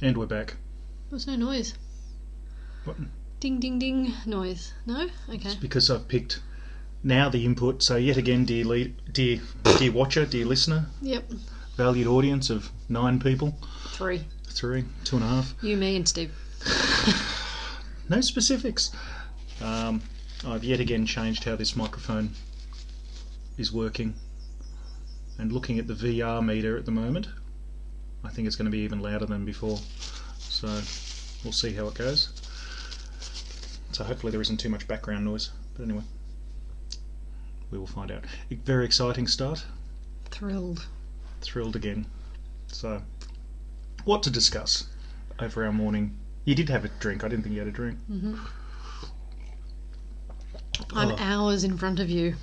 And we're back. There's no noise. What? Ding, ding, ding noise. No? Okay. It's because I've picked now the input. So yet again, dear watcher, dear listener, Yep. valued audience of 9 people. 3. 2.5. You, me, and Steve. No specifics. I've yet again changed how this microphone is working. And looking at the VR meter at the moment, I think it's going to be even louder than before. So we'll see how it goes. So hopefully there isn't too much background noise. But anyway, we will find out. Very exciting start. Thrilled again. So, what to discuss over our morning? You did have a drink. I didn't think you had a drink. Mm-hmm. I'm hours in front of you.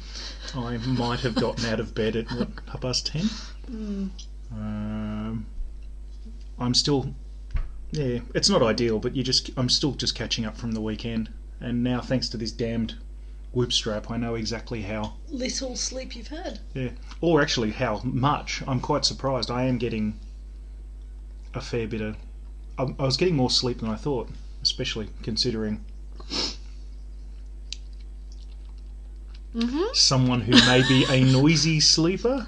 I might have gotten out of bed at, 10:30? I'm still... Yeah, it's not ideal, but I'm still just catching up from the weekend. And now, thanks to this damned whoop strap, I know exactly how... Little sleep you've had. Yeah, or actually how much. I'm quite surprised. I am getting a fair bit of... I was getting more sleep than I thought, especially considering... someone who may be a noisy sleeper.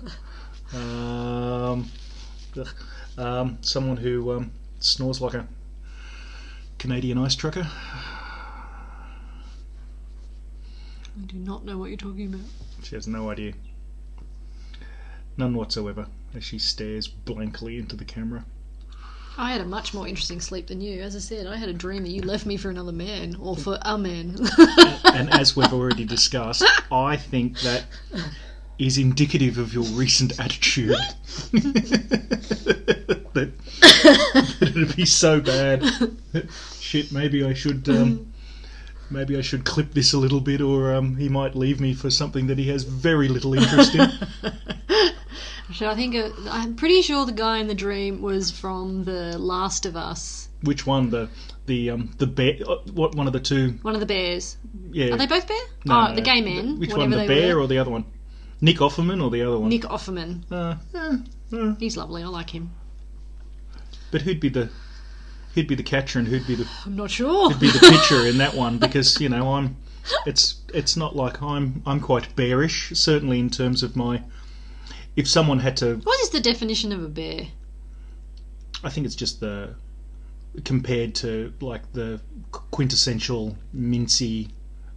Someone who snores like a Canadian ice trucker. I do not know what you're talking about. She has no idea. None whatsoever, as she stares blankly into the camera. I had a much more interesting sleep than you. As I said, I had a dream that you left me for another man, or for a man. And as we've already discussed, I think that is indicative of your recent attitude. that it'd be so bad. Shit, maybe I should clip this a little bit, or he might leave me for something that he has very little interest in. I'm pretty sure the guy in the dream was from The Last of Us. Which one? The bear? What? One of the two? One of the bears. Yeah. Are they both bear? No, the gay man. Which one? The bear or the other one? Nick Offerman or the other one? Nick Offerman. He's lovely. I like him. But who'd be the catcher and who'd be the? I'm not sure. Who'd be the pitcher in that one? Because it's not like I'm quite bearish. Certainly in terms of my. If someone had to... What is the definition of a bear? I think it's just compared to like the quintessential mincy,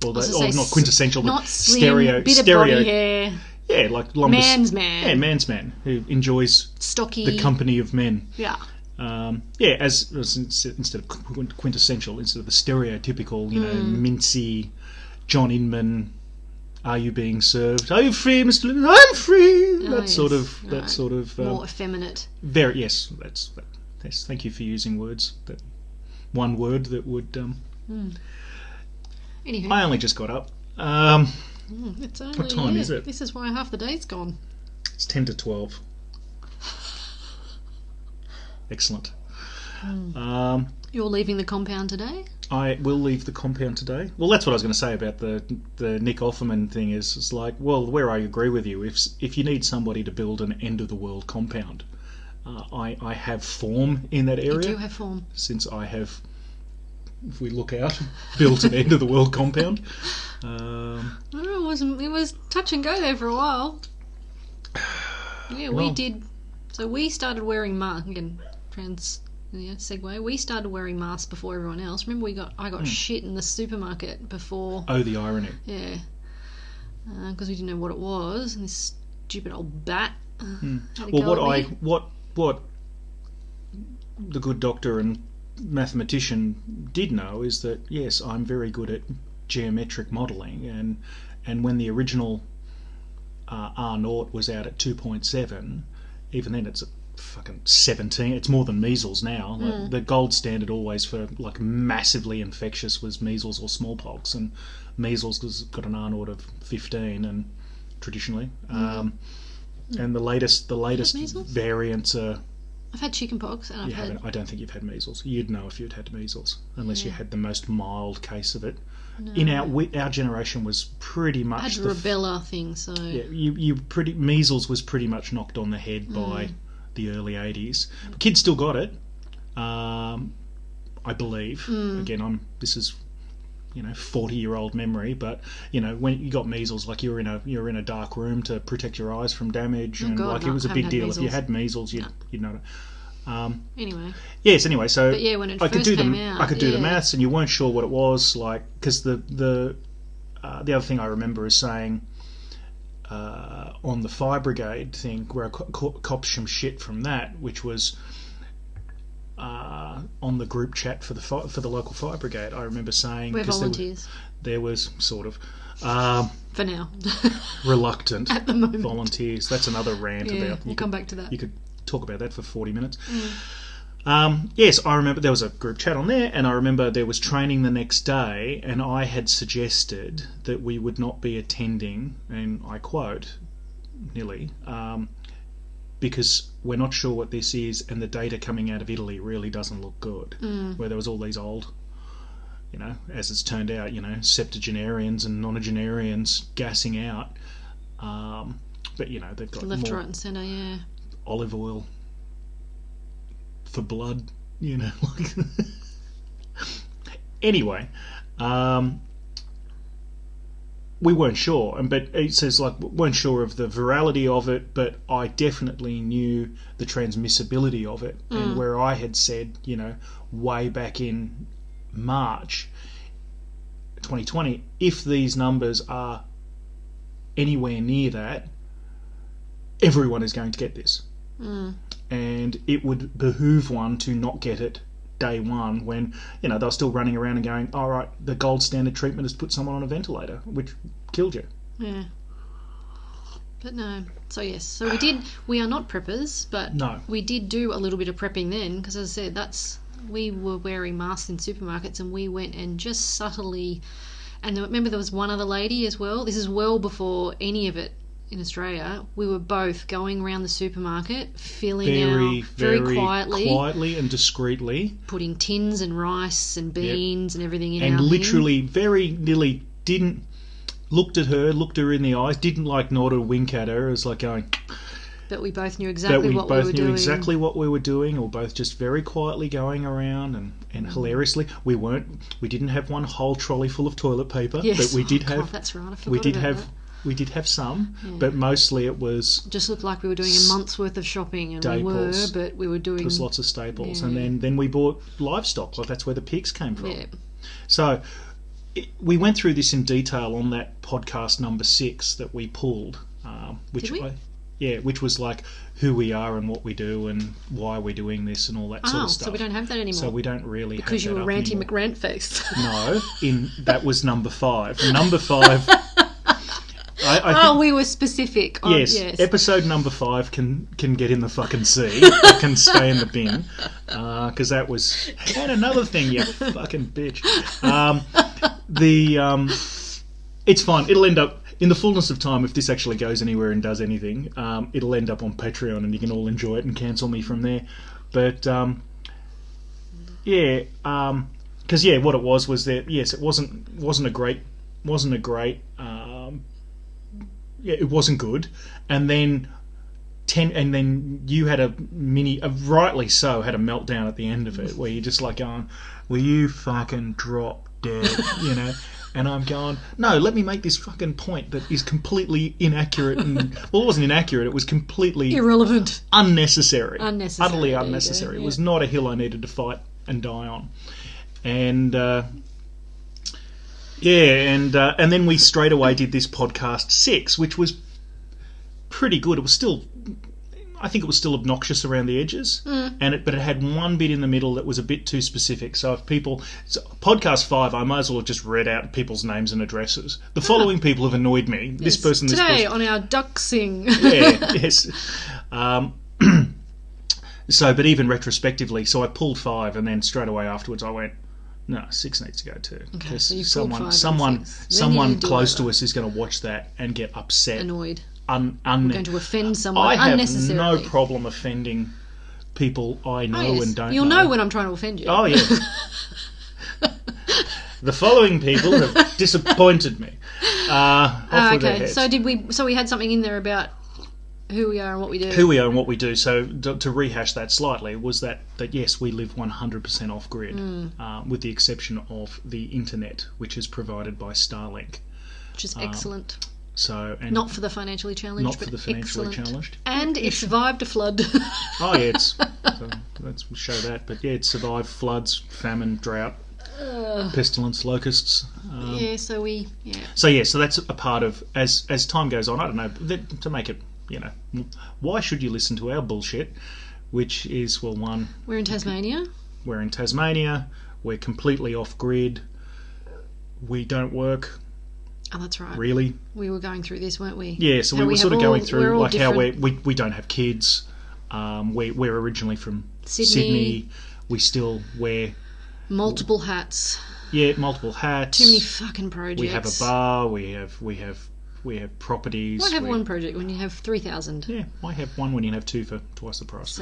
or not quintessential, not but slim, bit of body hair. Yeah, like lumbers. Man's man. Yeah, man's man who enjoys stocky, the company of men. Yeah. As instead of quintessential, instead of the stereotypical, mincy, John Inman. Are you being served? Are you free, Mr. Living? I'm free. That sort of more effeminate. Very yes. Yes. Thank you for using words. That one word that would. Anywho, I only just got up. It's only, what time is it? This is why half the day's gone. It's 10 to 12. Excellent. You're leaving the compound today? I will leave the compound today. Well, that's what I was going to say about the Nick Offerman thing. It's like, well, where I agree with you. If you need somebody to build an end of the world compound, I have form in that area. You do have form. Since I have, if we look out, built an end of the world compound. It was touch and go there for a while. Yeah, we did. So we started wearing masks again. Segue. We started wearing masks before everyone else. Remember, I got shit in the supermarket before. Oh, the irony. Yeah, because we didn't know what it was, and this stupid old bat. Well, what the good doctor and mathematician did know is that yes, I'm very good at geometric modelling, and when the original R0 was out at 2.7, even then it's fucking 17. It's more than measles now. Like, the gold standard always for like massively infectious was measles or smallpox, and measles has got an R0 of 15, and traditionally, and the latest variants are. I've had chickenpox, and I don't think you've had measles. You'd know if you'd had measles, unless you had the most mild case of it. No. In our generation was pretty much. I had rubella thing, so yeah, measles was pretty much knocked on the head by the early 80s. Kids still got it. I believe. Again, this is 40-year-old memory, but when you got measles, like you're in a dark room to protect your eyes from damage, and God, it was a big deal. measles. If you had measles, you'd know. Anyway. Yes. Anyway, so but when it I could first do came out, I could do the maths, and you weren't sure what it was, like, because the other thing I remember is saying on the fire brigade thing, where I copped some shit from that, which was on the group chat for the local fire brigade. I remember saying we're volunteers. There was sort of for now reluctant at the moment volunteers. That's another rant about. We'll come back to that. You could talk about that for 40 minutes. Yes, I remember there was a group chat on there, and I remember there was training the next day, and I had suggested that we would not be attending, and I quote, nearly, because we're not sure what this is, and the data coming out of Italy really doesn't look good. Where there was all these old, as it's turned out, septuagenarians and nonagenarians gassing out. But, they've got left, more right and centre, yeah. olive oil for blood, Anyway, we weren't sure, but it says weren't sure of the virality of it, but I definitely knew the transmissibility of it, and where I had said, way back in March 2020, if these numbers are anywhere near that, everyone is going to get this. And it would behoove one to not get it day one when, they're still running around and going, all right, the gold standard treatment is put someone on a ventilator, which killed you. Yeah. But no. So, yes. So we are not preppers, but no. We did do a little bit of prepping then, because as I said, we were wearing masks in supermarkets, and we went and just subtly, and remember there was one other lady as well. This is well before any of it in Australia. We were both going around the supermarket, filling out very quietly and discreetly, putting tins and rice and beans and everything in, and literally very nearly didn't looked her in the eyes, didn't nod or wink at her. It was like going. But we both knew exactly what we were doing. Exactly what we were doing, or both just very quietly going around, and hilariously, we didn't have one whole trolley full of toilet paper, yes. But we did have. God, that's right. I forgot about that. We did have some, but mostly it was... just looked like we were doing a month's worth of shopping, and staples. but we were doing... There was lots of staples. And then we bought livestock, that's where the pigs came from. Yeah. So we went through this in detail on that podcast number 6 that we pulled. Did we? Which was who we are and what we do and why we're doing this and all that sort of stuff. So we don't have that anymore. So we don't really because have that you were ranty anymore. McRant-faced. No, that was number 5. Number 5... I think, we were specific. Yes, episode number 5 can get in the fucking sea. It can stay in the bin, because that was... And another thing, you fucking bitch. It's fine. It'll end up, in the fullness of time, if this actually goes anywhere and does anything, it'll end up on Patreon and you can all enjoy it and cancel me from there. But, because, what it was that, yes, it wasn't a great... it wasn't good, and then you had rightly so, had a meltdown at the end of it, where you're just going, will you fucking drop dead, and I'm going, no, let me make this fucking point that is completely inaccurate, and, well, it wasn't inaccurate, it was completely... irrelevant. Unnecessary. Unnecessary. Utterly unnecessary. It was not a hill I needed to fight and die on. And... and then we straight away did this podcast 6, which was pretty good. It was still, I think it was still obnoxious around the edges, but it had one bit in the middle that was a bit too specific. So podcast 5, I might as well have just read out people's names and addresses. The following people have annoyed me. Yes. This person, today on our duxing. Yes. But even retrospectively, so I pulled 5, and then straight away afterwards I went, no, 6 needs to go too. Okay, so you someone close to us is going to watch that and get upset, annoyed. We're going to offend someone I unnecessarily. have no problem offending people I know and don't. You'll know when I'm trying to offend you. Oh yeah. The following people have disappointed me. Okay, so we had something in there about who we are and what we do. Who we are and what we do. So to rehash that slightly, was that yes, we live 100% off grid, with the exception of the internet, which is provided by Starlink, which is excellent. So not for the financially challenged, not for the financially challenged, and it survived a flood. Oh yeah, so let's show that. But yeah, it survived floods, famine, drought, pestilence, locusts. So that's a part of as time goes on. I don't know, to make it, why should you listen to our bullshit? Which is, well, one, we're in Tasmania. We're completely off grid. We don't work. Oh, that's right. Really? We were going through this, weren't we? Yeah, so we were sort of going through like how we don't have kids. We're originally from Sydney. We still wear multiple hats. Yeah, multiple hats. Too many fucking projects. We have a bar. We have properties. Why have one project when you have 3,000? Yeah, why have one when you have two for twice the price?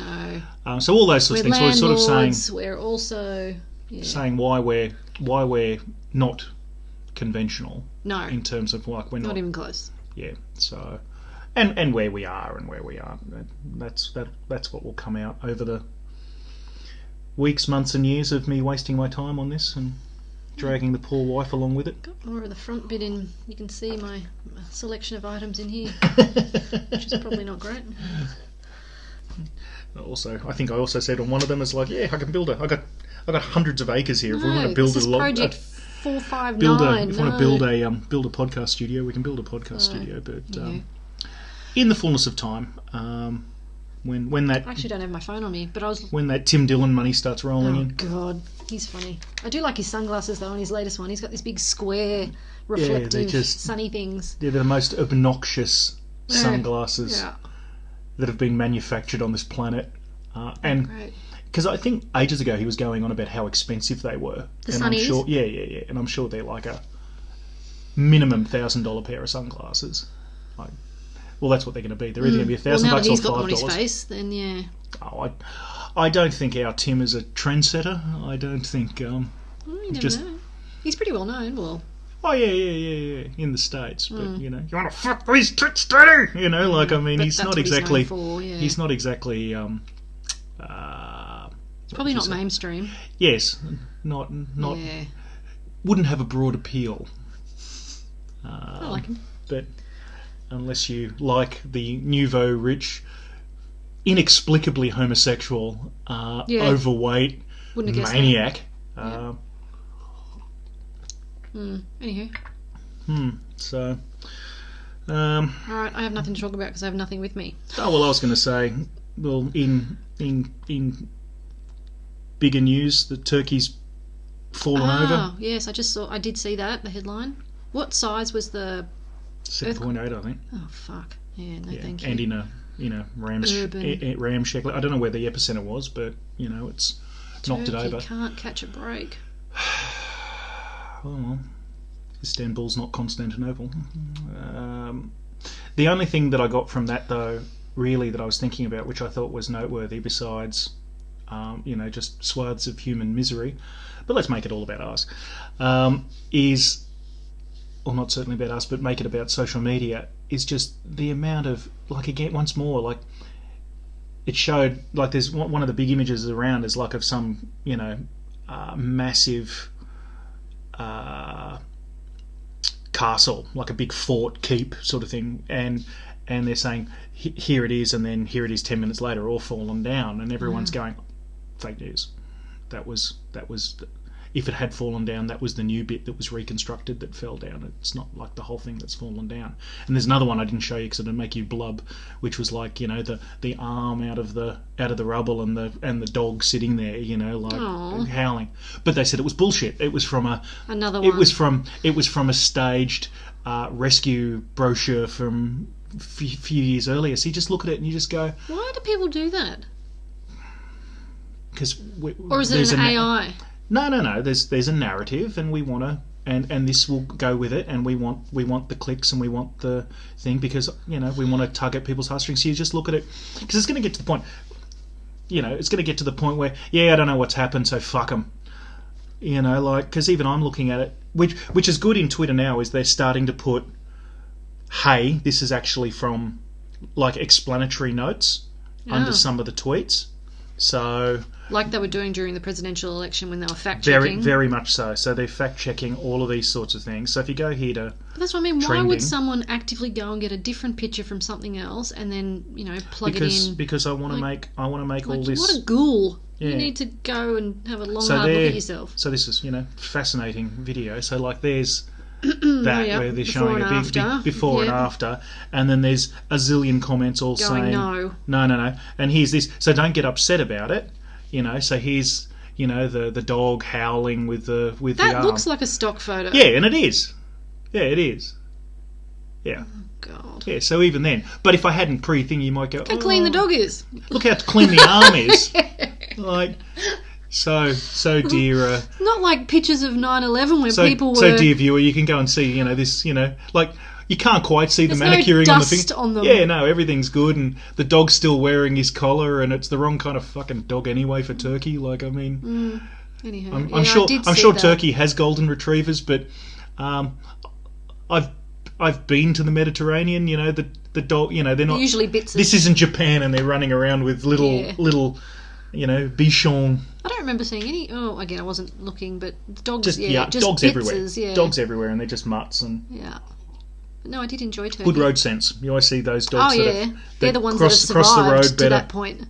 So all those sorts of things. We're sort of saying we're also saying why we're not conventional. No. In terms of like we're not even close. Yeah. So, and where we are and where we aren't. That's what will come out over the weeks, months, and years of me wasting my time on this and dragging the poor wife along with it. Got more of the front bit in. You can see my selection of items in here, which is probably not great. Also, I think I also said on one of them is like, yeah, I can build I got hundreds of acres here. If we want to build this a lot. Project 459. If we want to build a podcast studio, we can build a podcast studio. But in the fullness of time, when that I actually don't have my phone on me, but when that Tim Dillon money starts rolling in. Oh God, he's funny. I do like his sunglasses though. On his latest one, he's got this big square, reflective, sunny things. They're the most obnoxious sunglasses that have been manufactured on this planet, and. Great. Because I think ages ago he was going on about how expensive they were. The sunnies? Yeah. And I'm sure they're like a minimum $1,000 pair of sunglasses. Well, that's what they're going to be. They're either going to be $1,000 or $5. Now that he's got them on his face, then yeah. Oh, I don't think our Tim is a trendsetter. I don't think. You never know. He's pretty well known. Well. Oh yeah, in the States, but you want to fuck these tits dirty, he's not exactly. He's not exactly. It's probably not mainstream. Yes, not. Yeah. Wouldn't have a broad appeal. I like him. But unless you like the nouveau rich, inexplicably homosexual, overweight maniac. Anywho. So. Alright, I have nothing to talk about because I have nothing with me. Oh well, I was going to say, well, in bigger news, the turkey's fallen over. Yes, I did see that, the headline. What size was the 7.8, I think. Oh fuck. Yeah, thank you. And in a ramshackle. I don't know where the epicenter was, but it's knocked it over. Can't catch a break. Well, Istanbul's not Constantinople. The only thing that I got from that, though, really, that I was thinking about, which I thought was noteworthy, besides just swaths of human misery, but let's make it all about us, is, or not certainly about us, but make it about social media, is just the amount of, again, once more, it showed, there's one of the big images around is of some, massive castle, like a big fort, keep sort of thing, and they're saying, here it is, and then here it is 10 minutes later, all fallen down, and everyone's going, fake news. That was if it had fallen down, that was the new bit that was reconstructed that fell down. It's not like the whole thing that's fallen down. And there's another one I didn't show you because it'd make you blub, which was the arm out of the rubble and the dog sitting there, howling. But they said it was bullshit. It was from another one. It was from a staged rescue brochure from a few years earlier. So you just look at it and you just go, why do people do that? Or is it an AI? No. There's a narrative, and we want to, and this will go with it, and we want the clicks, and we want the thing because we want to tug at people's heartstrings. So you just look at it because it's going to get to the point. It's going to get to the point where I don't know what's happened, so fuck them. Because even I'm looking at it, which is good in Twitter now, is they're starting to put, hey, this is actually from like explanatory notes under some of the tweets. So like they were doing during the presidential election when they were fact very, checking. very much so. So they're fact checking all of these sorts of things. So if you go here to But that's what I mean. trending, why would someone actively go and get a different picture from something else and then plug it in? Because I want to make all this. What a ghoul! Yeah. You need to go and have a long So hard look at yourself. So this is fascinating video. So like there's that where they're showing a big before and after, and then there's a zillion comments all saying no, and here's this. So don't get upset about it. So here's the dog howling with the arm. That looks like a stock photo. Yeah, and it is. Yeah, it is. Yeah. Oh, God. Yeah. So even then, but if I hadn't pre-thing, you might go, Look how clean the dog is. Look how clean the arm is. Like. So dear. Not like pictures of 9/11 when people were. So dear viewer, you can go and see this like you can't quite see the There's manicuring no on dust the thing. on them. Yeah, no, everything's good, and the dog's still wearing his collar, and it's the wrong kind of fucking dog anyway for Turkey. Like I mean, Anyhow, I'm sure that. Turkey has golden retrievers, but I've been to the Mediterranean. The dog. They're not usually bits. This isn't Japan, and they're running around with little. Bichon. I don't remember seeing any. Oh, again, I wasn't looking, but dogs. Just dogs everywhere. Yeah. Dogs everywhere, and they're just mutts and. Yeah. But no, I did enjoy Turkey. Good road sense. You always see those dogs. They're the ones that have survived to that point.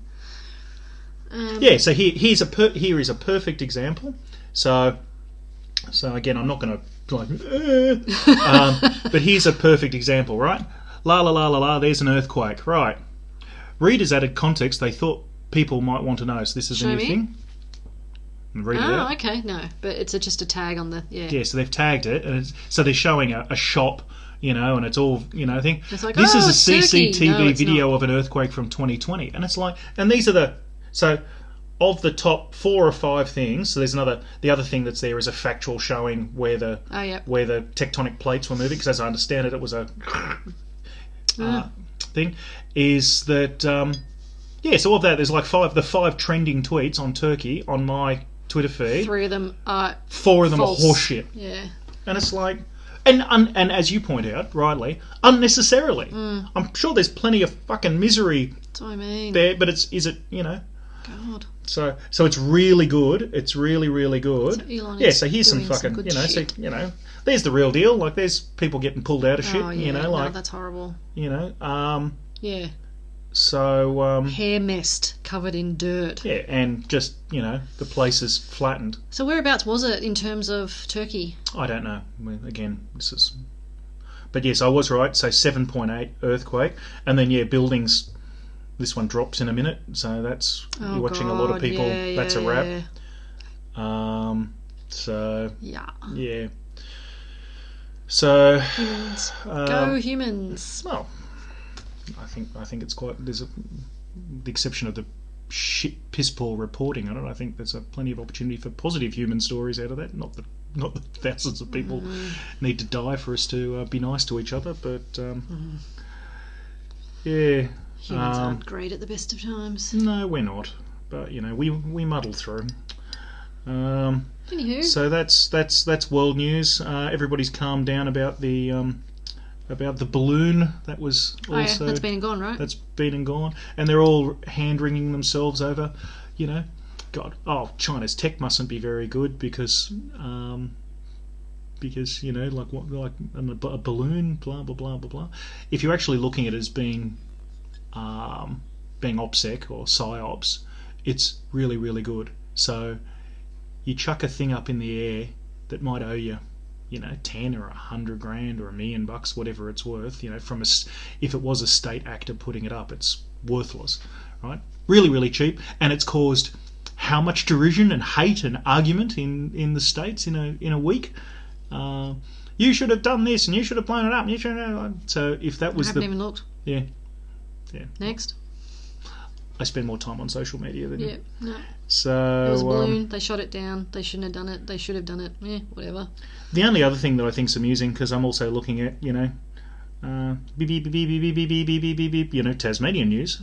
So here is a perfect example. So again, I'm not going to but here's a perfect example, right? La la la la la. There's an earthquake, right? Readers added context they thought people might want to know. So this is a new thing. Read it out. Okay, no, but it's just a tag on the Yeah, so they've tagged it, and so they're showing a shop, and it's all thing. It's like, this is a CCTV CCTV video of an earthquake from 2020, and it's like, and these are of the top 4 or 5 things. So there's the other thing that's there is a factual showing where the tectonic plates were moving, because as I understand it, it was a thing. Is that so of that there's like 5 trending tweets on Turkey on my Twitter feed. 3 of them are 4 of them false. are horseshit. Yeah. And it's like, and as you point out rightly, unnecessarily. I'm sure there's plenty of fucking misery. That's what I mean. There, but is it God. So it's really good. It's really, really good. So Elon so here's some fucking shit. so there's the real deal. Like there's people getting pulled out of shit. No, that's horrible. Yeah. So hair messed, covered in dirt. Yeah, and just the place is flattened. So whereabouts was it in terms of Turkey? I don't know. Again, this is. But yes, I was right. So 7.8 earthquake, and then buildings. This one drops in a minute, so that's you're watching a lot of people. That's a wrap. So yeah. So humans. Go humans. Well, I think it's quite. There's the exception of the shit piss poor reporting on it. I think there's plenty of opportunity for positive human stories out of that. Not that thousands of people need to die for us to be nice to each other, but humans aren't great at the best of times. No, we're not. But we muddle through. Anywho, so that's world news. Everybody's calmed down about the balloon that was also that's been and gone, right? That's been and gone, and they're all hand wringing themselves over. God, China's tech mustn't be very good because like a balloon, blah blah blah blah blah. If you're actually looking at it as being OPSEC or PSYOPs, it's really, really good. So you chuck a thing up in the air that might owe you, 10 or 100 grand or $1 million, whatever it's worth. If it was a state actor putting it up, it's worthless, right? Really, really cheap, and it's caused how much derision and hate and argument in the states in a week. You should have done this, and you should have blown it up. And you should have. So if that was I haven't even looked. Yeah. Next. I spend more time on social media than you. No. So it was a balloon. They shot it down. They shouldn't have done it. They should have done it. Yeah, whatever. The only other thing that I think's amusing, because I'm also looking at beep beep beep beep beep beep beep beep beep beep, Tasmanian news.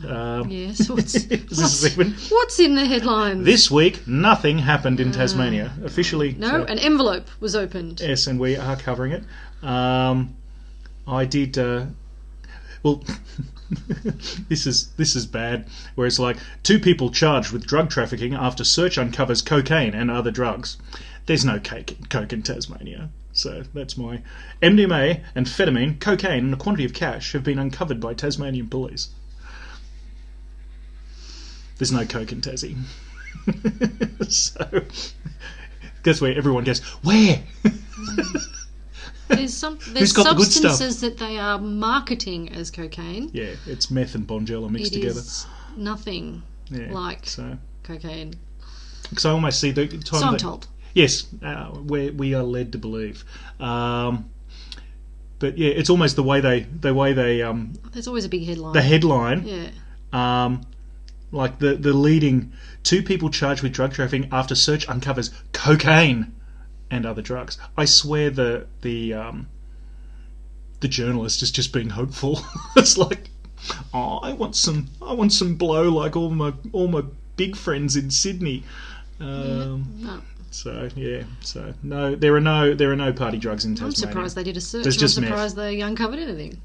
Yes. What's in the headlines? This week, nothing happened in Tasmania officially. No, an envelope was opened. Yes, and we are covering it. I did. Well, this is bad. Where it's like 2 people charged with drug trafficking after search uncovers cocaine and other drugs. There's no coke in Tasmania. So that's my MDMA, amphetamine, cocaine, and a quantity of cash have been uncovered by Tasmanian police. There's no coke in Tassie. So that's where everyone goes, where? There's Who's got the good stuff? substances that they are marketing as cocaine. Yeah, it's meth and Bonjela mixed together. It is nothing like cocaine. Because I almost see the time. So I'm told. Yes, we are led to believe. But yeah, it's almost the way they. There's always a big headline. The headline. Yeah. Like the leading 2 people charged with drug trafficking after search uncovers cocaine and other drugs. I swear the journalist is just being hopeful. It's like, oh, I want some blow like all my big friends in Sydney. No. So no, there are no party drugs in Tasmania. I'm surprised they did a search. There's just I'm surprised they uncovered anything.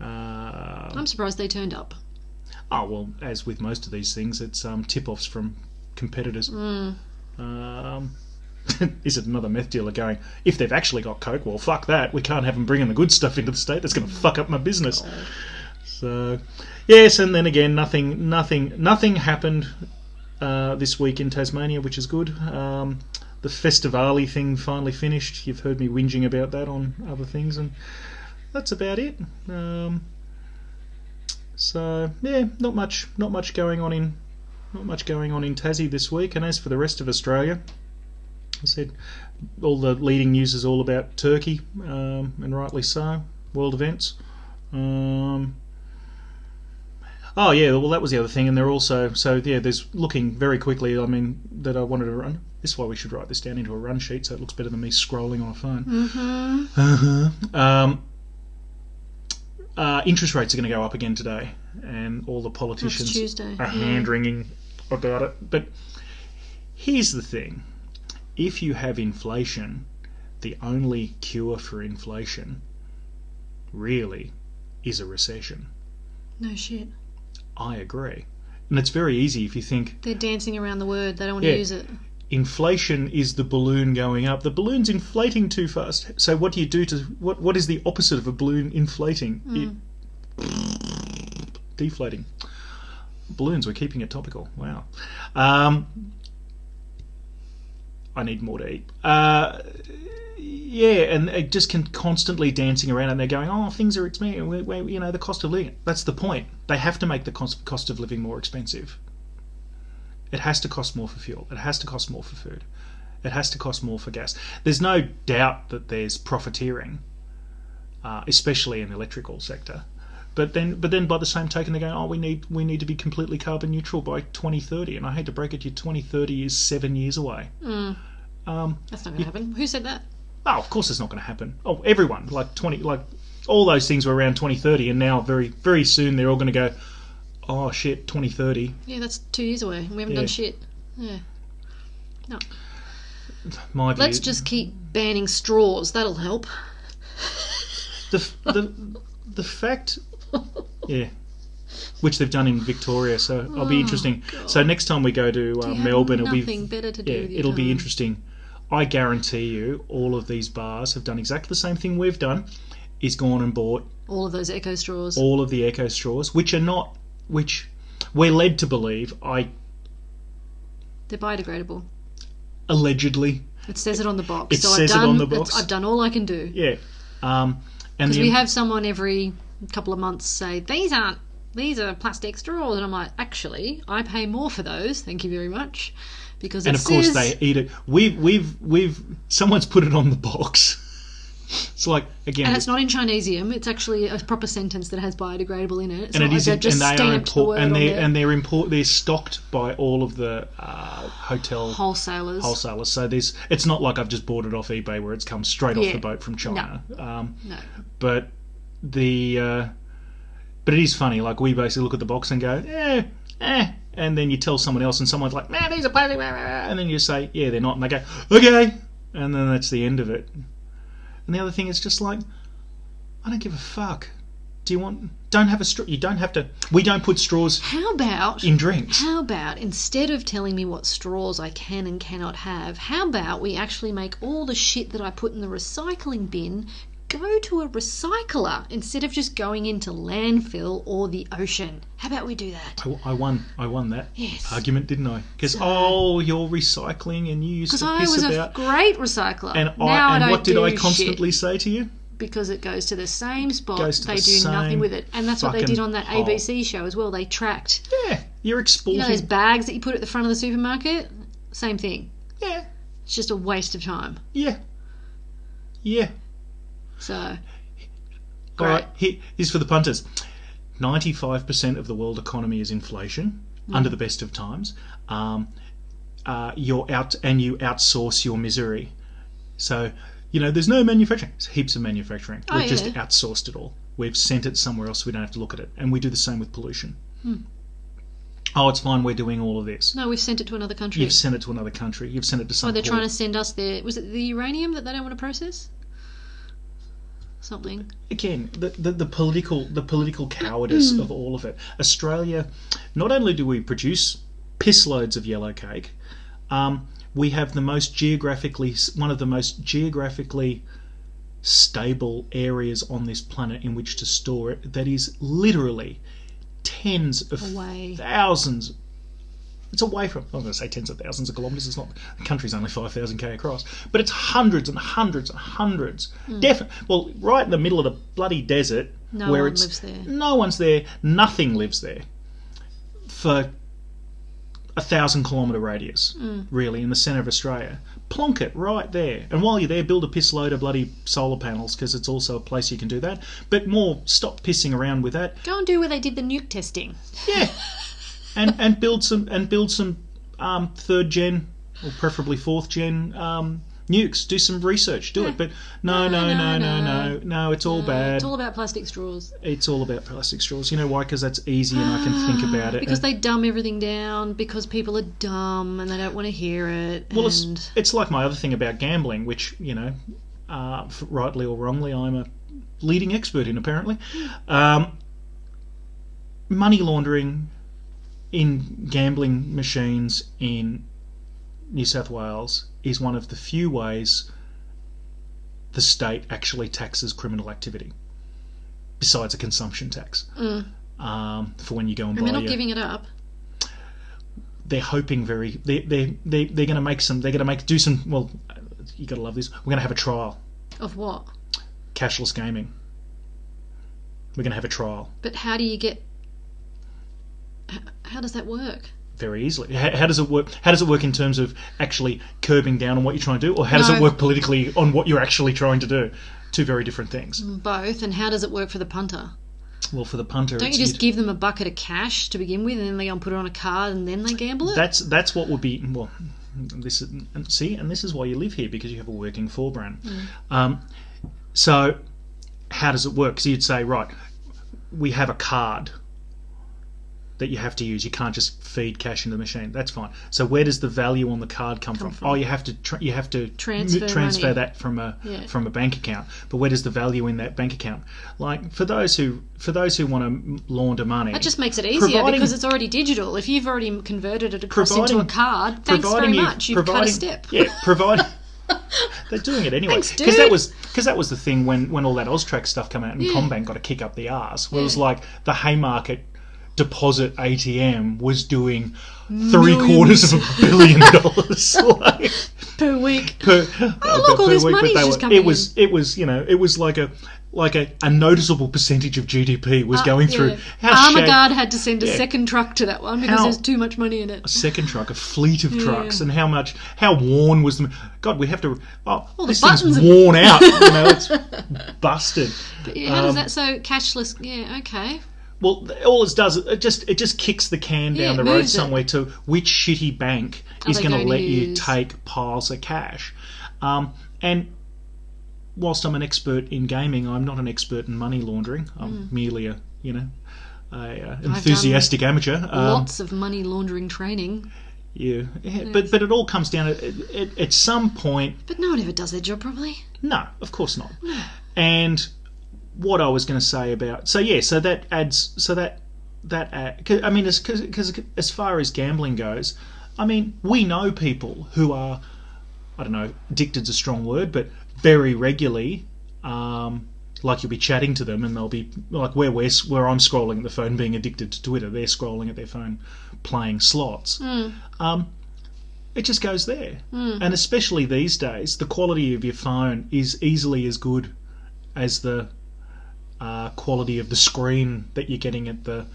I'm surprised they turned up. Oh well, as with most of these things, it's tip-offs from competitors. Is it another meth dealer going, if they've actually got coke, well, fuck that. We can't have them bringing the good stuff into the state. That's going to fuck up my business. Oh. So, yes, and then again, nothing happened this week in Tasmania, which is good. The Festivali thing finally finished. You've heard me whinging about that on other things, and that's about it. So yeah, not much going on in Tassie this week. And as for the rest of Australia, I said all the leading news is all about Turkey, and rightly so. World events. Oh yeah, well that was the other thing, and they're also there's looking very quickly. I mean that I wanted to run. This is why we should write this down into a run sheet so it looks better than me scrolling on a phone. Mm-hmm. Interest rates are going to go up again today, and all the politicians are hand-wringing about it. But here's the thing. If you have inflation, the only cure for inflation really is a recession. No shit. I agree. And it's very easy if you think... They're dancing around the word. They don't want to use it. Inflation is the balloon going up. The balloon's inflating too fast. So what do you do to... What is the opposite of a balloon inflating? Deflating. Balloons, we're keeping it topical. Wow. I need more to eat. Yeah, and it just can constantly dancing around, and they're going, oh, things are expensive. The cost of living. That's the point. They have to make the cost of living more expensive. It has to cost more for fuel. It has to cost more for food. It has to cost more for gas. There's no doubt that there's profiteering, especially in the electrical sector. But then by the same token, they're going, oh, we need to be completely carbon neutral by 2030. And I hate to break it to you, 2030 is 7 years away. That's not going to happen. Who said that? Oh, of course it's not going to happen. Oh, everyone, all those things were around 2030, and now very, very soon they're all going to go, oh shit, 2030. Yeah, that's 2 years away. We haven't done shit. Yeah. No. Let's just keep banning straws. That'll help. The fact, which they've done in Victoria. So it'll be interesting. God. So next time we go to Melbourne, nothing better to do. It'll be interesting. I guarantee you, all of these bars have done exactly the same thing we've done. Is gone and bought all of those Eco straws. All of the Eco straws, which we're led to believe they're biodegradable. Allegedly. It says it on the box. On the box. I've done all I can do. Yeah. Because we have someone every couple of months say, these are plastic straws. And I'm like, actually, I pay more for those. Thank you very much. Because of course they eat it. Someone's put it on the box. It's like, again, and it's not in Chinesium. It's actually a proper sentence that has biodegradable in it. And it is, and they're stocked by all of the hotel wholesalers. So it's not like I've just bought it off eBay where it's come straight off the boat from China. No. But it is funny. Like, we basically look at the box and go, and then you tell someone else, and someone's like, "Man, these are plastic," and then you say, "Yeah, they're not," and they go, "Okay," and then that's the end of it. And the other thing is just like, I don't give a fuck. Do you want? Don't have a straw. You don't have to. We don't put straws How about in drinks. How about instead of telling me what straws I can and cannot have, how about we actually make all the shit that I put in the recycling bin go to a recycler instead of just going into landfill or the ocean? How about we do that? I won that Yes. argument, didn't I? Because you're recycling, and you used to Because I piss was about. a great recycler. And now I don't what did I do constantly shit. say to you? Because it goes to the same spot, Goes to they the do same nothing with it. And that's what they fucking did on that hole. ABC show as well. They tracked, Yeah, you're exporting. those bags that you put at the front of the supermarket? Same thing. Yeah, It's just a waste of time. yeah. So, All great. right, here's for the punters. 95% of the world economy is inflation under the best of times. You outsource your misery. So, there's no manufacturing. There's heaps of manufacturing. We've just outsourced it all. We've sent it somewhere else so we don't have to look at it. And we do the same with pollution. Oh, it's fine, we're doing all of this. No, we've sent it to another country. You've sent it to another country. You've sent it to some they're port. trying to send us their... Was it the uranium that they don't want to process? Something. Again, the political cowardice of all of it. Australia, not only do we produce piss loads of yellow cake, we have one of the most geographically stable areas on this planet in which to store it. That is literally tens of thousands. It's away from. I was going to say tens of thousands of kilometres. It's not. The country's only 5,000 k across, but it's hundreds and hundreds and hundreds. Definitely. Well, right in the middle of the bloody desert, No one lives there. No one's there. Nothing lives there. For 1,000-kilometre radius, really, in the centre of Australia. Plonk it right there. And while you're there, build a piss load of bloody solar panels, because it's also a place you can do that. But stop pissing around with that. Go and do where they did the nuke testing. Yeah. and build some third gen or preferably fourth gen nukes. Do some research. Do it. But no. It's all bad. It's all about plastic straws. It's all about plastic straws. You know why? Because that's easy and I can think about it. Because they dumb everything down. Because people are dumb and they don't want to hear it. Well, it's like my other thing about gambling, which rightly or wrongly, I'm a leading expert in. Apparently, money laundering in gambling machines in New South Wales is one of the few ways the state actually taxes criminal activity, besides a consumption tax. For when you go and buy. And they're not giving it up. They're hoping they're going to make some. They're going to do some. Well, you got to love this. We're going to have a trial Of what? cashless gaming. We're going to have a trial. But how do you get... How does that work? Very easily. How does it work? How does it work in terms of actually curbing down on what you're trying to do, or how does it work politically on what you're actually trying to do? Two very different things. Both. And how does it work for the punter? Well, for the punter, don't you just give them a bucket of cash to begin with, and then they go and put it on a card, and then they gamble it? That's what would be. Well, this is why you live here, because you have a working forebrain. So, how does it work? So you'd say, right, we have a card that you have to use. You can't just feed cash into the machine. That's fine. So where does the value on the card come from? Oh, you have to transfer that from a bank account. But where does the value in that bank account? Like for those who want to launder money, that just makes it easier because it's already digital. If you've already converted it across into a card, thanks very much. You've cut a step. Yeah, providing. They're doing it anyway. Thanks, dude. Because that was the thing when all that Austrac stuff came out and Combank got a kick up the arse. Well, it was like the Haymarket deposit ATM was doing $750 million like, per week. Look, all this money's just coming in. It was like a noticeable percentage of GDP was going through. Armaguard had to send a second truck to that one because there's too much money in it. A second truck, a fleet of trucks, and how worn was the... God, we have to... this thing's worn out. It's busted. But how does that... So cashless... Yeah, okay. Well, all it does, it just kicks the can down the road somewhere to which shitty bank is going to let you take piles of cash. And whilst I'm an expert in gaming, I'm not an expert in money laundering. I'm merely a enthusiastic amateur. Lots of money laundering training. Yeah. But it all comes down at some point. But no one ever does their job properly. No, of course not. And what I was going to say about... So that adds... So that I mean, because as far as gambling goes, I mean, we know people who are, I don't know, addicted's a strong word, but very regularly, like you'll be chatting to them and they'll be like where I'm scrolling at the phone being addicted to Twitter, they're scrolling at their phone playing slots. It just goes there. And especially these days, the quality of your phone is easily as good as the quality of the screen that you're getting at the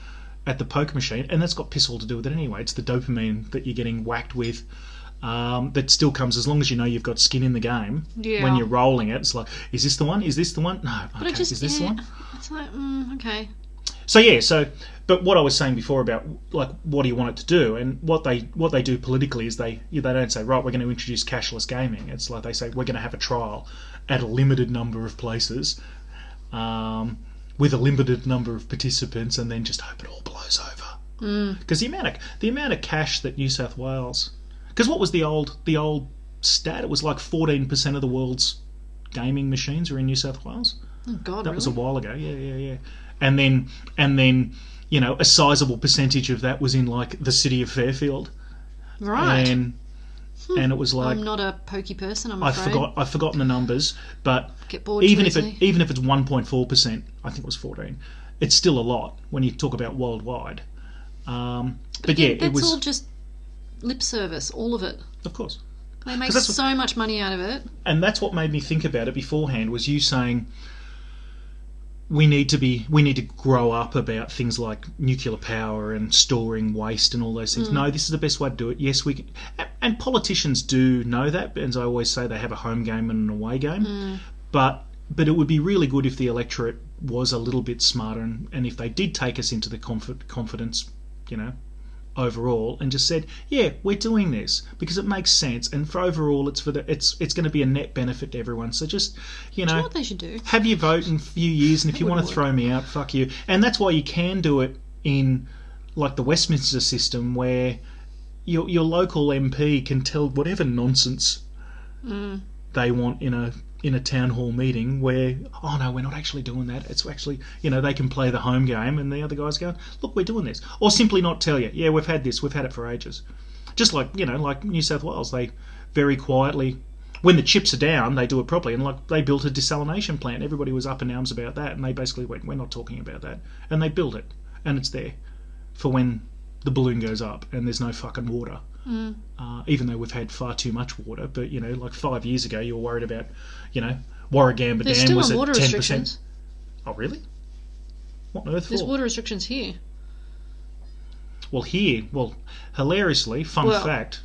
poker machine, and that's got piss all to do with it anyway. It's the dopamine that you're getting whacked with that still comes as long as you know you've got skin in the game. Yeah. When you're rolling it, it's like, is this the one? Is this the one? No, okay. Is this the one? It's like, okay. So but what I was saying before about like what do you want it to do, and what they do politically is they don't say, right, we're going to introduce cashless gaming. It's like they say we're going to have a trial at a limited number of places. With a limited number of participants, and then just hope it all blows over. Because the amount of cash that New South Wales, because what was the old stat? It was like 14% of the world's gaming machines are in New South Wales. Oh God, that was a while ago. Yeah. And then a sizable percentage of that was in like the city of Fairfield. Right. And it was like, I'm not a pokey person, I'm afraid. I've forgotten the numbers, but get bored even if it's 1.4%, I think it was 14. It's still a lot when you talk about worldwide. But again, it was all just lip service, all of it. Of course, they make so much money out of it. And that's what made me think about it beforehand. Was you saying we need to grow up about things like nuclear power and storing waste and all those things. No, this is the best way to do it. Yes, we can, and politicians do know that. As I always say, they have a home game and an away game. But it would be really good if the electorate was a little bit smarter, and if they did take us into the confidence, overall, and just said, yeah, we're doing this because it makes sense, and for overall it's going to be a net benefit to everyone. So just Do you know what they should do? Have your vote in a few years, and if you want to throw me out, fuck you. And that's why you can do it in like the Westminster system, where your local MP can tell whatever nonsense they want in a town hall meeting, where, oh no, we're not actually doing that. It's actually, they can play the home game, and the other guys go, look, we're doing this. Or simply not tell you, yeah, we've had this, we've had it for ages. Just like, like New South Wales, they very quietly, when the chips are down, they do it properly. And like they built a desalination plant. Everybody was up in arms about that, and they basically went, we're not talking about that. And they built it, and it's there for when the balloon goes up and there's no fucking water. Even though we've had far too much water, but like 5 years ago you were worried about, Warragamba Dam was at 10%. Water restrictions. Oh really? What on earth There's for? water restrictions here. Well, hilariously, fun fact,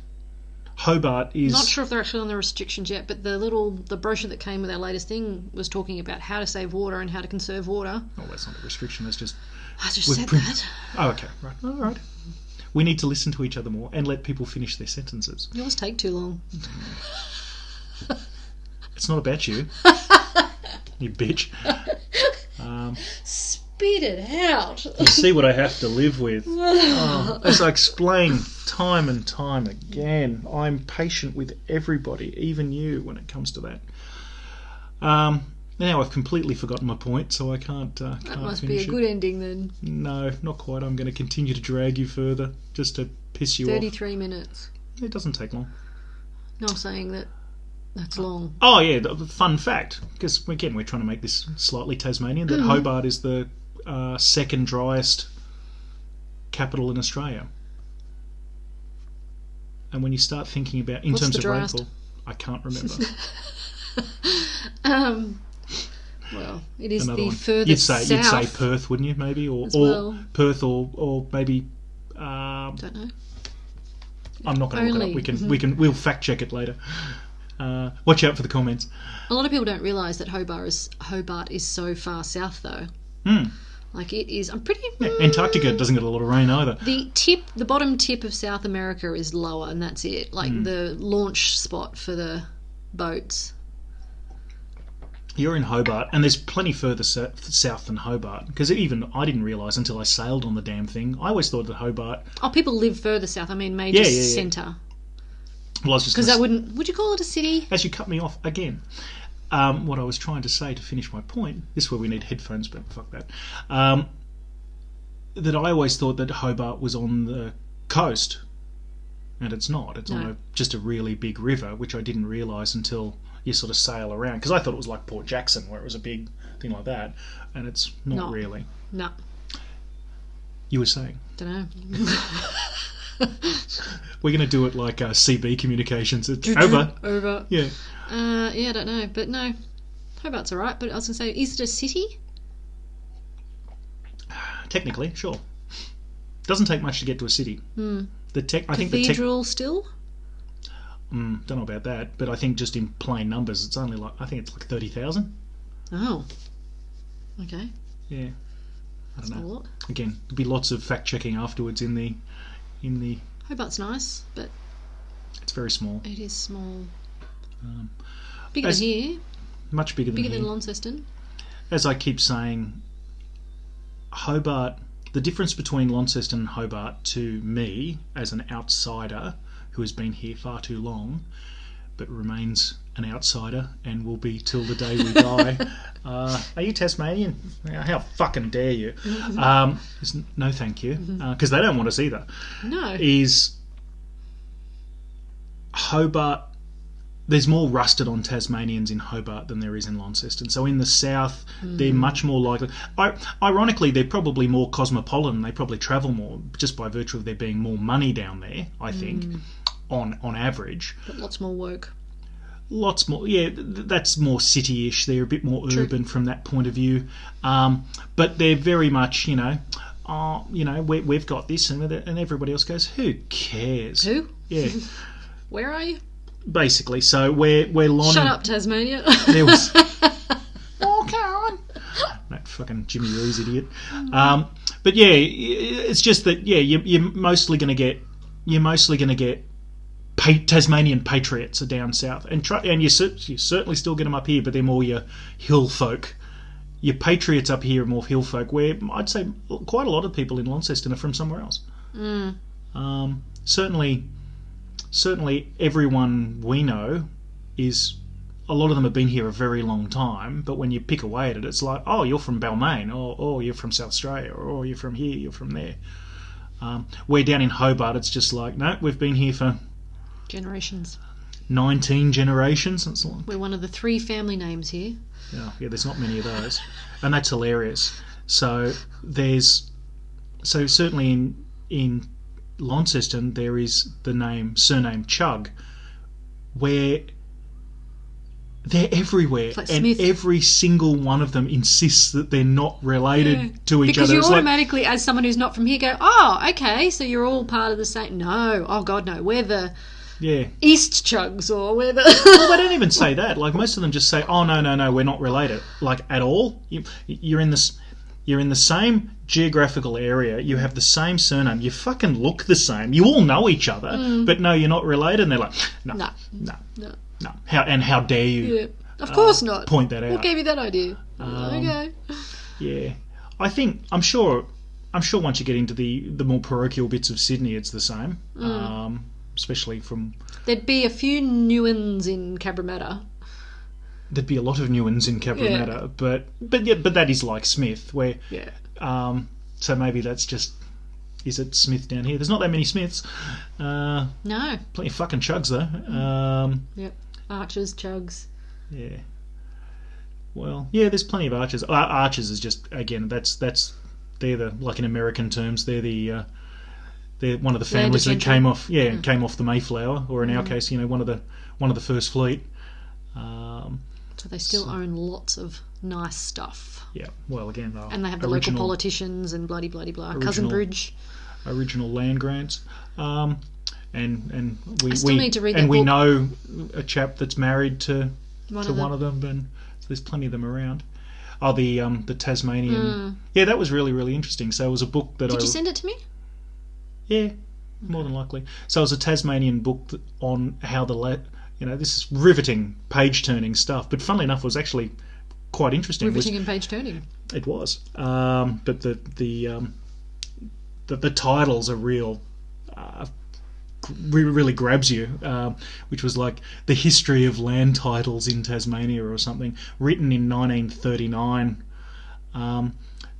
Hobart is... Not sure if they're actually on the restrictions yet, but the brochure that came with our latest thing was talking about how to save water and how to conserve water. Oh, that's not a restriction, that's just... I just said that. Oh, okay, right. All right. We need to listen to each other more and let people finish their sentences. Yours take too long. It's not about you. You bitch. Spit it out. You see what I have to live with. As I explain time and time again, I'm patient with everybody, even you, when it comes to that. Now I've completely forgotten my point, so I can't That must finish be a good ending then. No, not quite. I'm going to continue to drag you further, just to piss you 33 minutes. It doesn't take long. No, I'm saying that's long. Oh yeah, the fun fact, because again we're trying to make this slightly Tasmanian, that Hobart is the second driest capital in Australia. And when you start thinking about in terms of rainfall, I can't remember. Well, it is Another the one. furthest south. You'd say Perth, wouldn't you? Maybe, or Perth, or maybe. Don't know. I'm not going to look it up. We'll fact check it later. Watch out for the comments. A lot of people don't realise that Hobart is so far south, though. Like it is. I'm pretty. Antarctica doesn't get a lot of rain either. The bottom tip of South America is lower, and that's it. Like the launch spot for the boats. You're in Hobart, and there's plenty further south than Hobart, because even I didn't realise until I sailed on the damn thing. I always thought that Hobart... Oh, people live further south. I mean, major centre. Well, I was just because would you call it a city? As you cut me off again. what I was trying to say to finish my point, this is where we need headphones, but fuck that, that I always thought that Hobart was on the coast, and it's not. It's on just a really big river, which I didn't realise until you sort of sail around, because I thought it was like Port Jackson, where it was a big thing like that, and it's not really. No. You were saying? Don't know. We're going to do it like CB Communications. It's over. Over. Yeah. Yeah, I don't know, but no. Hobart's alright, but I was going to say, is it a city? Technically, sure. Doesn't take much to get to a city. I think Cathedral still? Don't know about that, but I think just in plain numbers, it's only like, I think it's like 30,000. Oh. Okay. Yeah. I don't know. A lot. Again, there'll be lots of fact checking afterwards in the. Hobart's nice, but it's very small. it is small. Bigger than here. Much bigger than here. Bigger than Launceston. As I keep saying, Hobart. The difference between Launceston and Hobart, to me, as an outsider who has been here far too long, but remains an outsider and will be till the day we die. Are you Tasmanian? How fucking dare you? No, thank you, because they don't want us either. No. Is Hobart? There's more rusted on Tasmanians in Hobart than there is in Launceston. So in the south, they're much more likely. Ironically, they're probably more cosmopolitan. They probably travel more just by virtue of there being more money down there, I think, on average. But lots more work. Lots more, yeah. That's more city-ish. They're a bit more urban from that point of view. But they're very much, we've got this, and everybody else goes, who cares? Who? Yeah. Where are you? Basically, so we're Lon. Shut up, Tasmania. There was. Walk on. That fucking Jimmy Reeves idiot. But yeah, it's just that you're mostly going to get Tasmanian patriots are down south, and you certainly still get them up here, but they're more your hill folk. Your patriots up here are more hill folk, where I'd say quite a lot of people in Launceston are from somewhere else. Certainly everyone we know is, a lot of them have been here a very long time, but when you pick away at it, it's like, oh, you're from Balmain, or you're from South Australia, or you're from here, you're from there. Where down in Hobart, it's just like, no, we've been here for generations. 19 generations. That's long. We're one of the 3 family names here. Yeah, there's not many of those. And that's hilarious. So certainly in Launceston, there is the surname Chugg, where they're everywhere, like and Smith. Every single one of them insists that they're not related to each because other. Because you automatically, as someone who's not from here, go, oh, okay, so you're all part of the same. No, oh God, no, we're the East Chuggs, or we're the. Well, they don't even say that. Like, most of them just say, oh, no, we're not related, like, at all. You're in the same geographical area, you have the same surname, you fucking look the same, you all know each other, but no, you're not related. And they're like, no. How dare you? Yeah. Of course not. Point that out. What gave you that idea? Okay. Yeah, I'm sure once you get into the more parochial bits of Sydney, it's the same. Especially from. There'd be a few new ones in Cabramatta. There'd be a lot of new ones in Cabramatta, but that is like Smith, where so maybe that's just, is it Smith down here? There's not that many Smiths. No, plenty of fucking Chuggs though. Yep, Archers, Chuggs. Yeah. Well, yeah, there's plenty of Archers. Archers is just, again, they're the, like in American terms, they're one of the families that came off the Mayflower, or in our case, one of the first fleet. So they still own lots of nice stuff. Yeah, well, again, and they have the local politicians and bloody blah. Cousin Bridge, original land grants, and we still need to read that and we book. know a chap that's married to one of them, and so there's plenty of them around. Oh, the Tasmanian, that was really, really interesting. So it was a book that Did you send it to me? Yeah, more than likely. So it was a Tasmanian book on how this is riveting, page-turning stuff. But funnily enough, it was actually quite interesting. Riveting and page-turning. It was. But the titles are real really grabs you, which was like the history of land titles in Tasmania or something, written in 1939.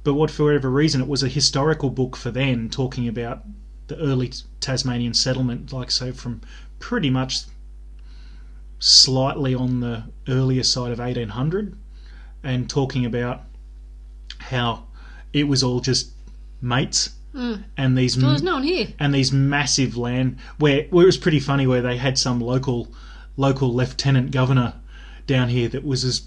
But for whatever reason, it was a historical book for then, talking about the early Tasmanian settlement, like so from pretty much slightly on the earlier side of 1800, and talking about how it was all just mates. And these Well, there's no one here. and these massive land where it was pretty funny, where they had some local lieutenant governor down here that was as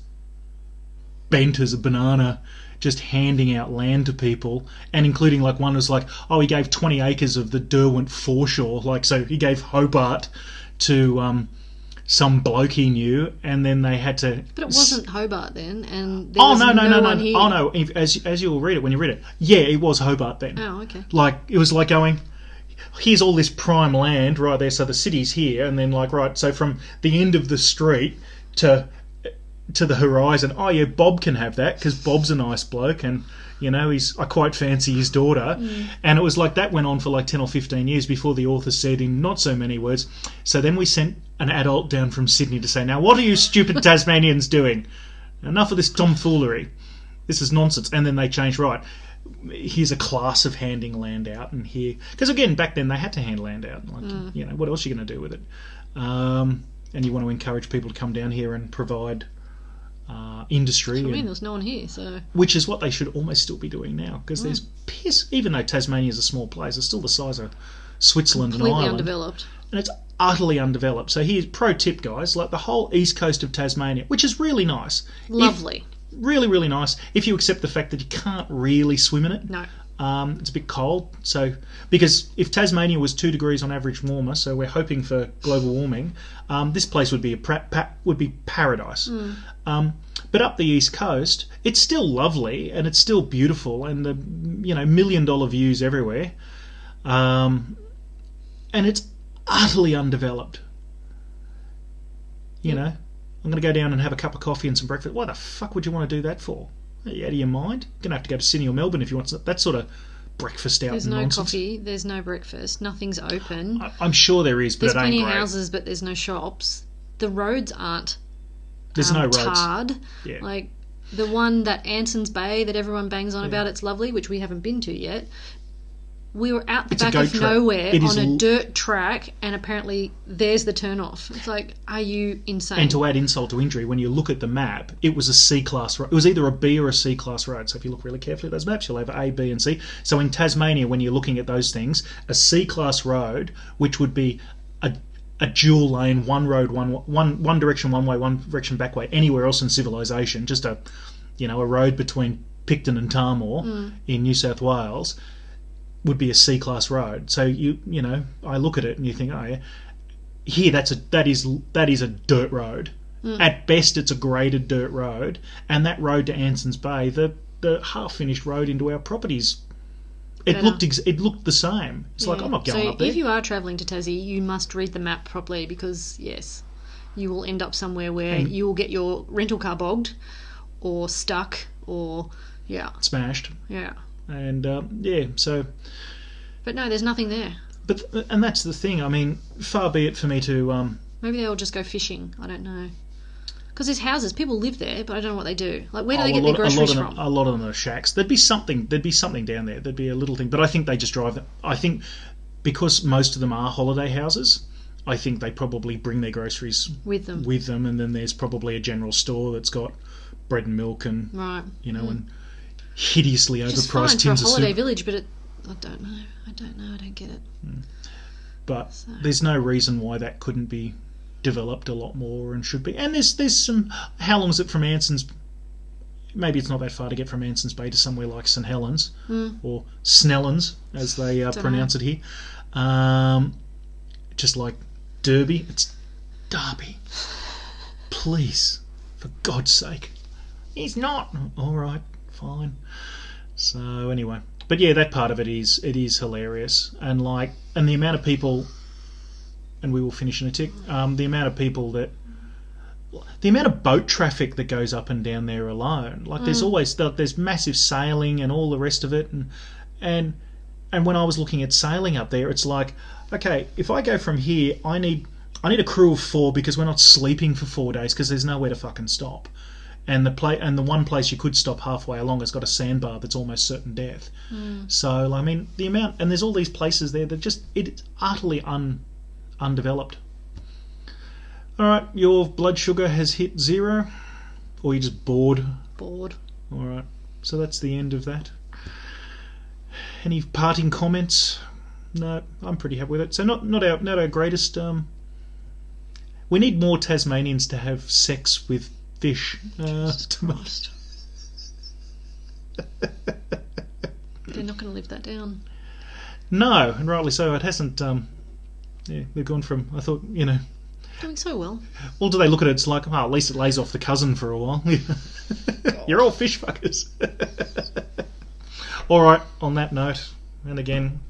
bent as a banana, just handing out land to people, and including like one was like, oh, he gave 20 acres of the Derwent foreshore, like, so he gave Hobart to some bloke he knew, and then they had to. But it wasn't Hobart then, and there was no one here. Oh no! As you'll read it when you read it, yeah, it was Hobart then. Oh, okay. Like it was like going, here's all this prime land right there, so the city's here, and then like right, so from the end of the street to the horizon. Oh yeah, Bob can have that because Bob's a nice bloke, and you know I quite fancy his daughter. And it was like that went on for like 10 or 15 years before the author said in not so many words. So then we sent an adult down from Sydney to say, now what are you stupid Tasmanians doing? Enough of this tomfoolery. This is nonsense. And then they changed, right, here's a class of handing land out, and here, because again back then they had to hand land out. Like you know, what else are you going to do with it? And you want to encourage people to come down here and provide industry. I mean, there's no one here, so which is what they should almost still be doing now, because there's piss. Even though Tasmania is a small place, it's still the size of Switzerland and completely Ireland, undeveloped. and it's utterly undeveloped. So here's pro tip, guys: like the whole east coast of Tasmania, which is really nice, Lovely. really, really nice. If you accept the fact that you can't really swim in it, No. it's a bit cold. So because if Tasmania was 2 degrees on average warmer, so we're hoping for global warming, this place would be would be paradise. But up the east coast, it's still lovely and it's still beautiful, and the $1 million views everywhere, and it's utterly undeveloped. You know, I'm going to go down and have a cup of coffee and some breakfast. Why the fuck would you want to do that for? Are you out of your mind? You're going to have to go to Sydney or Melbourne if you want that sort of breakfast out. There's no nonsense. Coffee, there's no breakfast, nothing's open. I'm sure there is, but There's it ain't plenty of great. houses, but there's no shops. The roads aren't There's no roads. tarred. Yeah. Like the one that Anson's Bay that everyone bangs on about, it's lovely, which we haven't been to yet. We were out the It's a back goat of track. nowhere It is on a dirt track, and apparently there's the turn-off. It's like, are you insane? And to add insult to injury, when you look at the map, it was a C-class road. It was either a B or a C-class road. So if you look really carefully at those maps, you'll have A, B and C. So in Tasmania, when you're looking at those things, a C-class road, which would be a dual lane, one road, one direction one way, one direction back way, anywhere else in civilization, just a road between Picton and Tarmore in New South Wales, would be a C-class road. So I look at it and you think, oh yeah, here that is a dirt road. At best, it's a graded dirt road, and that road to Anson's Bay, the half-finished road into our properties, it looked the same. It's like, I'm not going up there. So if you are travelling to Tassie, you must read the map properly, because yes, you will end up somewhere where you will get your rental car bogged, or stuck, or smashed. Yeah. And so. But no, there's nothing there. And that's the thing. I mean, far be it for me to. Maybe they'll just go fishing. I don't know. Because there's houses, people live there, but I don't know what they do. Like, where do they get their groceries from? A lot of them are shacks. There'd be something down there. There'd be a little thing, but I think they just drive them. I think because most of them are holiday houses, I think they probably bring their groceries with them, and then there's probably a general store that's got bread and milk and and hideously overpriced tins of soup. For a holiday village, but I don't know. I don't get it. But there's no reason why that couldn't be developed a lot more, and should be. And there's some. How long is it from Anson's? Maybe it's not that far to get from Anson's Bay to somewhere like St Helens or Snellens, as they pronounce it here. Just like Derby, it's Derby. Please, for God's sake, he's not. All right, fine. So anyway, but yeah, that part of it is hilarious, and the amount of people. And we will finish in a tick. The amount of boat traffic that goes up and down there alone. Like there's always there's massive sailing and all the rest of it, and and when I was looking at sailing up there, it's like, okay, if I go from here, I need a crew of 4 because we're not sleeping for 4 days because there's nowhere to fucking stop. And the one place you could stop halfway along has got a sandbar that's almost certain death. So I mean, the amount, and there's all these places there that just it's utterly undeveloped. All right, your blood sugar has hit 0, or you're just bored. Bored. All right, so that's the end of that. Any parting comments? No, I'm pretty happy with it. So not our greatest. We need more Tasmanians to have sex with fish. They're not going to live that down. No, and rightly so. It hasn't. They've gone from. I thought, Doing so well. Well, do they look at it? It's like, at least it lays off the cousin for a while. You're all fish fuckers. All right. On that note, and again,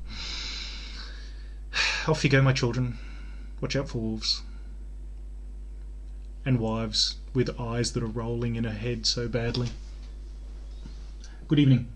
off you go, my children. Watch out for wolves. And wives with eyes that are rolling in her head so badly. Good evening.